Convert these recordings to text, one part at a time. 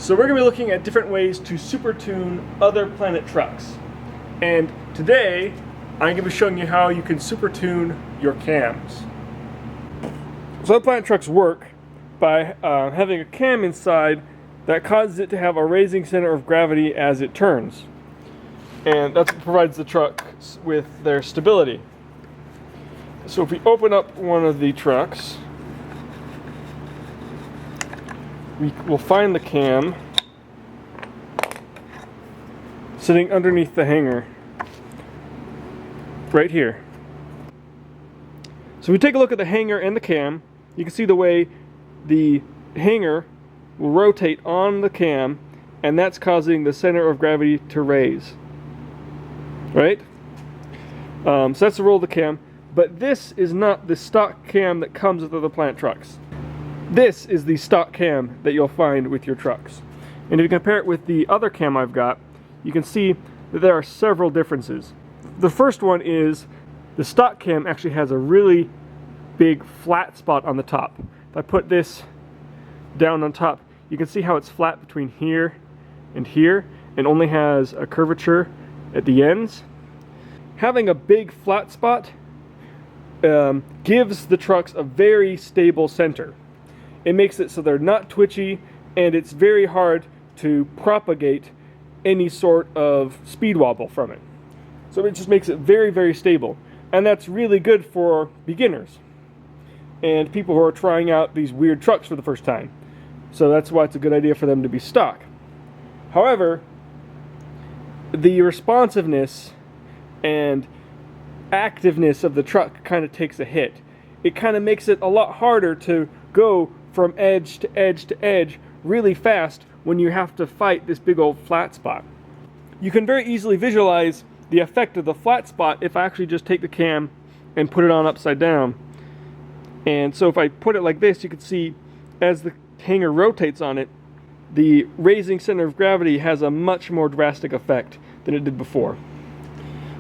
So we're going to be looking at different ways to super tune other planet trucks. And today, I'm going to be showing you how you can super tune your cams. So other planet trucks work by having a cam inside that causes it to have a raising center of gravity as it turns. And that's what provides the trucks with their stability. So if we open up one of the trucks, we will find the cam sitting underneath the hanger right here. So if we take a look at the hanger and the cam, you can see the way the hanger will rotate on the cam, and that's causing the center of gravity to raise. Right? So that's the role of the cam. But this is not the stock cam that comes with other planet trucks. This is the stock cam that you'll find with your trucks. And if you compare it with the other cam I've got, you can see that there are several differences. The first one is the stock cam actually has a really big flat spot on the top. If I put this down on top, you can see how it's flat between here and only has a curvature at the ends. Having a big flat spot gives the trucks a very stable center. It makes it so they're not twitchy, and it's very hard to propagate any sort of speed wobble from it. So it just makes it very, very stable. And that's really good for beginners and people who are trying out these weird trucks for the first time. So that's why it's a good idea for them to be stock. However, the responsiveness and activeness of the truck kind of takes a hit. It kind of makes it a lot harder to go from edge to edge to edge really fast when you have to fight this big old flat spot. You can very easily visualize the effect of the flat spot if I actually just take the cam and put it on upside down. And so if I put it like this, you can see as the hanger rotates on it, the raising center of gravity has a much more drastic effect than it did before.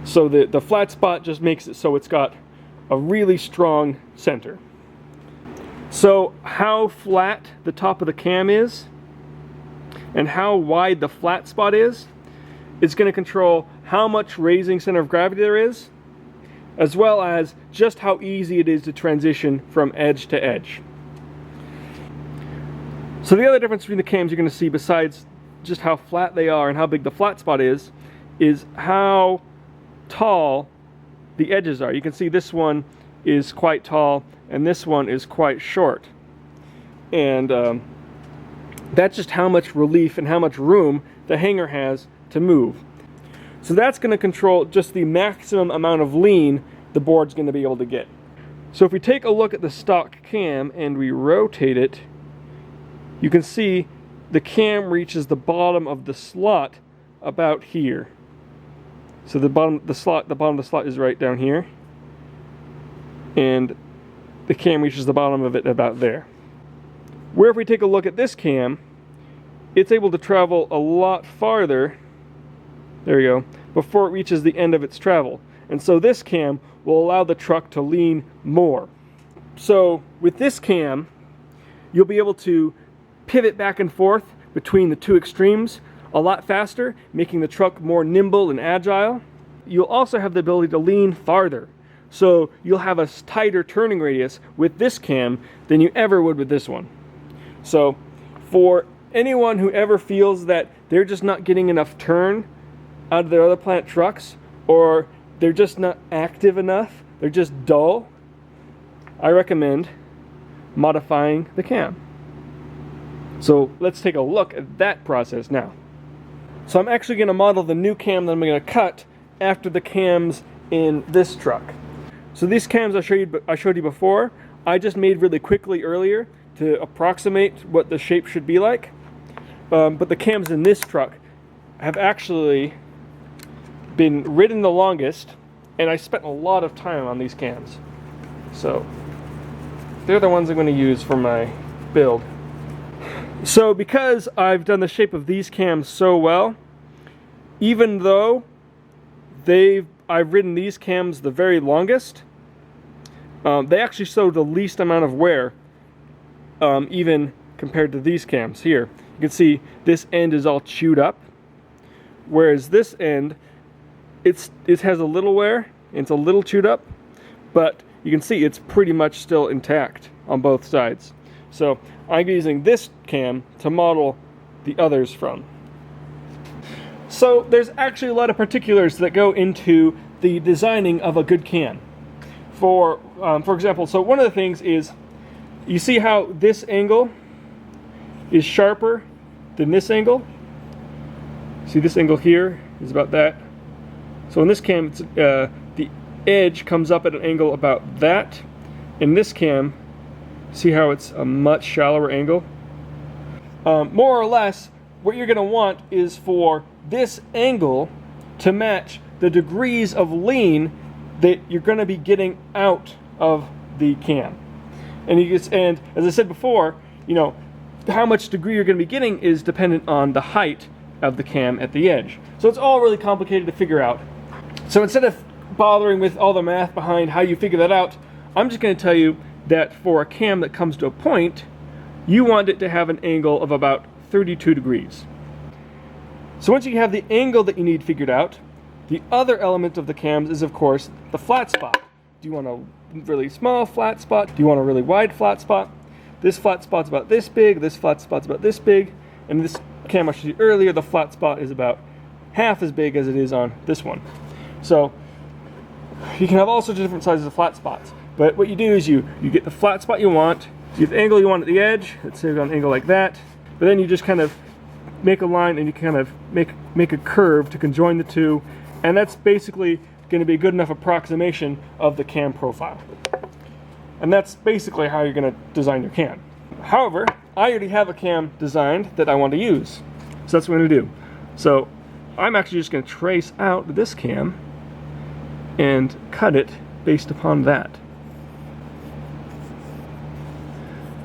So the flat spot just makes it so it's got a really strong center. So how flat the top of the cam is and how wide the flat spot is going to control how much raising center of gravity there is, as well as just how easy it is to transition from edge to edge. So the other difference between the cams you're going to see, besides just how flat they are and how big the flat spot is how tall the edges are. You can see this one is quite tall and this one is quite short. And that's just how much relief and how much room the hanger has to move. So that's going to control just the maximum amount of lean the board's going to be able to get. So if we take a look at the stock cam and we rotate it, you can see the cam reaches the bottom of the slot about here. So the bottom of the slot is right down here, and the cam reaches the bottom of it about there. Where if we take a look at this cam, it's able to travel a lot farther, there we go, before it reaches the end of its travel. And so this cam will allow the truck to lean more. So with this cam, you'll be able to pivot back and forth between the two extremes a lot faster, making the truck more nimble and agile. You'll also have the ability to lean farther. So you'll have a tighter turning radius with this cam than you ever would with this one. So for anyone who ever feels that they're just not getting enough turn out of their other planet trucks, or they're just not active enough, they're just dull, I recommend modifying the cam. So let's take a look at that process now. So I'm actually going to model the new cam that I'm going to cut after the cams in this truck. So these cams I showed you before, I just made really quickly earlier to approximate what the shape should be like. But the cams in this truck have actually been ridden the longest, and I spent a lot of time on these cams. So they're the ones I'm going to use for my build. So because I've done the shape of these cams so well, even though I've ridden these cams the very longest, they actually show the least amount of wear, even compared to these cams here. You can see this end is all chewed up, whereas this end, it has a little wear, and it's a little chewed up, but you can see it's pretty much still intact on both sides. So I'm using this cam to model the others from. So there's actually a lot of particulars that go into the designing of a good cam. For example, so one of the things is, you see how this angle is sharper than this angle? See, this angle here is about that. So in this cam, it's, the edge comes up at an angle about that. In this cam, see how it's a much shallower angle? More or less, what you're going to want is for this angle to match the degrees of lean that you're going to be getting out of the cam. And as I said before, you know, how much degree you're going to be getting is dependent on the height of the cam at the edge. So it's all really complicated to figure out. So instead of bothering with all the math behind how you figure that out, I'm just going to tell you that for a cam that comes to a point, you want it to have an angle of about 32 degrees. So once you have the angle that you need figured out, the other element of the cams is, of course, the flat spot. Do you want a really small flat spot? Do you want a really wide flat spot? This flat spot's about this big, this flat spot's about this big, and this cam I showed you earlier, the flat spot is about half as big as it is on this one. So you can have all sorts of different sizes of flat spots, but what you do is you get the flat spot you want, you get the angle you want at the edge, let's say on an angle like that, but then you just kind of make a line and you kind of make a curve to conjoin the two, and that's basically going to be a good enough approximation of the cam profile. And that's basically how you're going to design your cam. However, I already have a cam designed that I want to use, so that's what I'm going to do. So I'm actually just going to trace out this cam and cut it based upon that.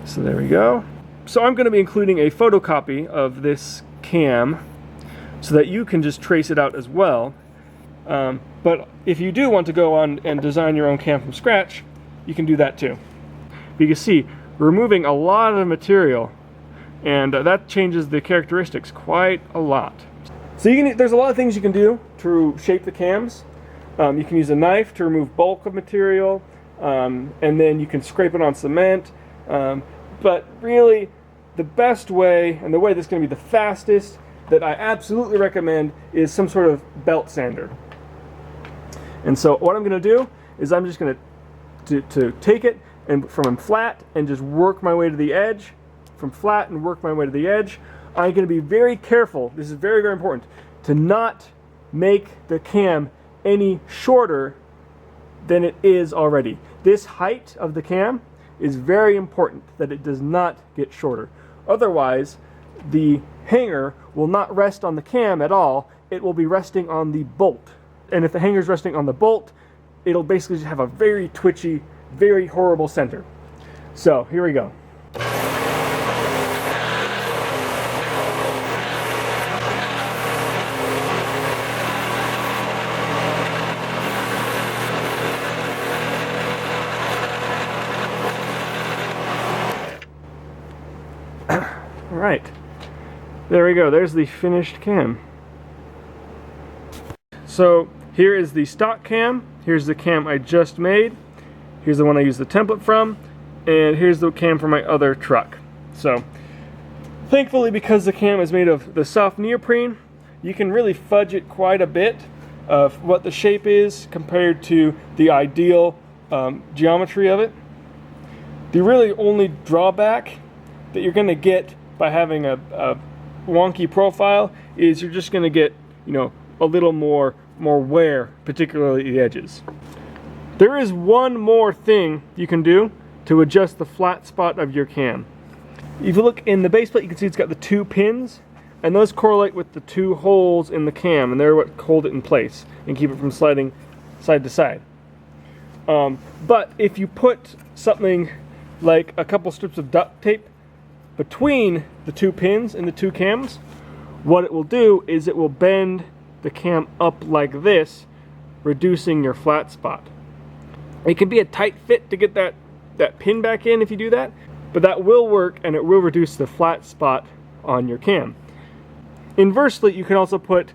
So there we go. So I'm going to be including a photocopy of this cam so that you can just trace it out as well. But if you do want to go on and design your own cam from scratch, you can do that too. But you can see we're removing a lot of material, and that changes the characteristics quite a lot. So there's a lot of things you can do to shape the cams. You can use a knife to remove bulk of material, and then you can scrape it on cement. But really, the best way, and the way that's going to be the fastest, that I absolutely recommend, is some sort of belt sander. And so what I'm going to do is I'm just going to take it and from flat and just work my way to the edge, from flat and work my way to the edge. I'm going to be very careful, this is very, very important, to not make the cam any shorter than it is already. This height of the cam is very important, that it does not get shorter. Otherwise, the hanger will not rest on the cam at all, it will be resting on the bolt. And if the hanger is resting on the bolt, it'll basically just have a very twitchy, very horrible center. So here we go. All right, there we go. There's the finished cam. So here is the stock cam. Here's the cam I just made. Here's the one I used the template from. And here's the cam for my other truck. So thankfully, because the cam is made of the soft neoprene, you can really fudge it quite a bit of what the shape is compared to the ideal geometry of it. The really only drawback that you're going to get by having a wonky profile is you're just going to get, you know, a little more wear, particularly the edges. There is one more thing you can do to adjust the flat spot of your cam. If you look in the base plate, you can see it's got the two pins, and those correlate with the two holes in the cam, and they're what hold it in place and keep it from sliding side to side. But if you put something like a couple strips of duct tape between the two pins in the two cams, what it will do is it will bend the cam up like this, reducing your flat spot. It can be a tight fit to get that pin back in if you do that, but that will work and it will reduce the flat spot on your cam. Inversely, you can also put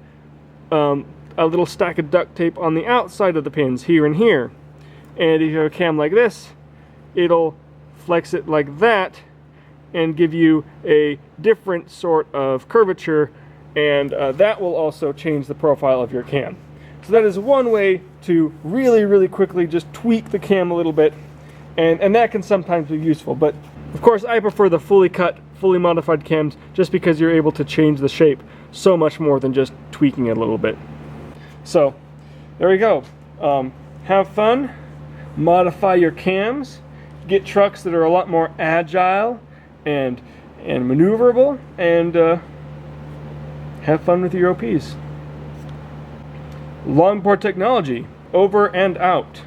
a little stack of duct tape on the outside of the pins here and here. And if you have a cam like this, it'll flex it like that and give you a different sort of curvature, and that will also change the profile of your cam. So that is one way to really quickly just tweak the cam a little bit, and that can sometimes be useful. But of course I prefer the fully cut, fully modified cams just because you're able to change the shape so much more than just tweaking it a little bit. So there we go. Have fun, modify your cams, get trucks that are a lot more agile and maneuverable, and have fun with your OPs. Longboard Technology, over and out.